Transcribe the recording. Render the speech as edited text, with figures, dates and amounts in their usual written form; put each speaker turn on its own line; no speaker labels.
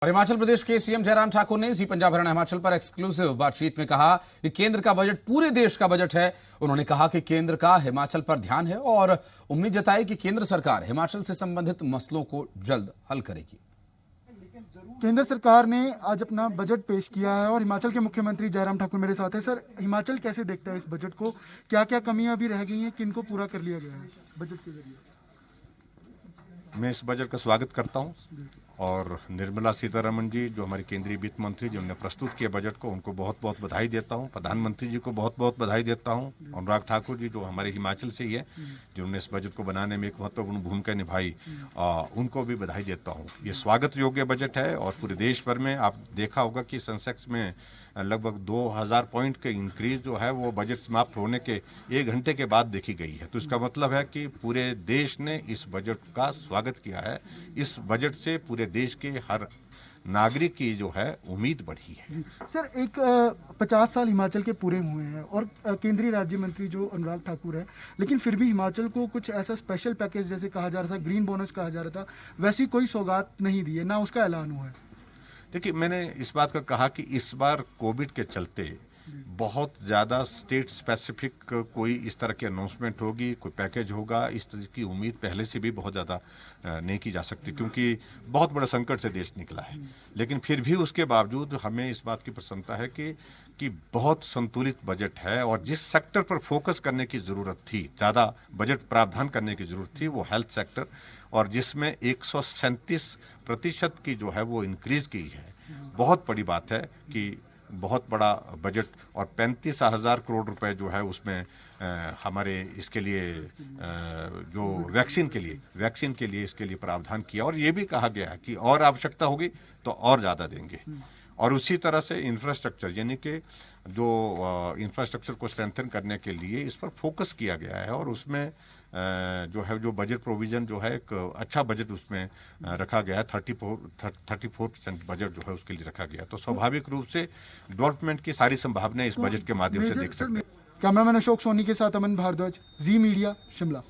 और हिमाचल प्रदेश के सीएम जयराम ठाकुर ने जी पंजाब हरियाणा हिमाचल पर एक्सक्लूसिव बातचीत में कहा कि केंद्र का बजट पूरे देश का बजट है। उन्होंने कहा कि केंद्र का हिमाचल पर ध्यान है और उम्मीद जताई कि केंद्र सरकार हिमाचल से संबंधित मसलों को जल्द हल करेगी।
केंद्र सरकार ने आज अपना बजट पेश किया है और हिमाचल के मुख्यमंत्री जयराम ठाकुर मेरे साथ है। सर, हिमाचल कैसे देखता है इस बजट को? क्या क्या कमियां अभी रह गई हैं, किनको पूरा कर लिया गया है बजट के जरिए?
मैं इस बजट का स्वागत करता हूं और निर्मला सीतारमण जी जो हमारी केंद्रीय वित्त मंत्री जिन्होंने प्रस्तुत किया बजट को, उनको बहुत बहुत बधाई देता हूं। प्रधानमंत्री जी को बहुत बहुत बधाई देता हूं। अनुराग ठाकुर जी जो हमारे हिमाचल से ही है, जिन्होंने इस बजट को बनाने में एक महत्वपूर्ण भूमिका निभाई, उनको भी बधाई देता हूं। ये स्वागत योग्य बजट है और पूरे देश भर में आप देखा होगा कि सेंसेक्स में लगभग 2000 पॉइंट के इंक्रीज जो है वो बजट समाप्त होने के 1 घंटे के बाद देखी गई है। तो इसका मतलब है कि पूरे देश ने इस बजट का स्वागत किया है। इस बजट से पूरे देश के हर नागरिक की जो है उम्मीद बढ़ी है।
सर, एक 50 साल हिमाचल के पूरे हुए हैं और केंद्रीय राज्य मंत्री जो अनुराग ठाकुर है, लेकिन फिर भी हिमाचल को कुछ ऐसा स्पेशल पैकेज जैसे कहा जा रहा था, ग्रीन बोनस कहा जा रहा था, वैसी कोई सौगात नहीं दी है, ना उसका ऐलान हुआ है।
देखिए, मैंने इस बात का कहा कि इस बार कोविड के चलते बहुत ज़्यादा स्टेट स्पेसिफिक कोई इस तरह की अनाउंसमेंट होगी, कोई पैकेज होगा, इस तरह की उम्मीद पहले से भी बहुत ज़्यादा नहीं की जा सकती, क्योंकि बहुत बड़ा संकट से देश निकला है। लेकिन फिर भी उसके बावजूद हमें इस बात की प्रसन्नता है कि बहुत संतुलित बजट है और जिस सेक्टर पर फोकस करने की ज़रूरत थी, ज़्यादा बजट प्रावधान करने की ज़रूरत थी, वो हेल्थ सेक्टर, और जिसमें 137% की जो है वो इंक्रीज की है। बहुत बड़ी बात है कि बहुत बड़ा बजट और 35,000 करोड़ रुपए जो है उसमें हमारे इसके लिए जो वैक्सीन के लिए इसके लिए प्रावधान किया, और ये भी कहा गया है कि और आवश्यकता होगी तो और ज़्यादा देंगे। और उसी तरह से इंफ्रास्ट्रक्चर, यानी कि जो इंफ्रास्ट्रक्चर को स्ट्रेंथन करने के लिए इस पर फोकस किया गया है, और उसमें जो बजट प्रोविजन जो है एक अच्छा बजट उसमें रखा गया है। 34% बजट जो है उसके लिए रखा गया। तो स्वाभाविक रूप से डेवलपमेंट की सारी संभावनाएं इस बजट के माध्यम से देख सकते हैं।
कैमरामैन अशोक सोनी के साथ अमन भारद्वाज, जी मीडिया, शिमला।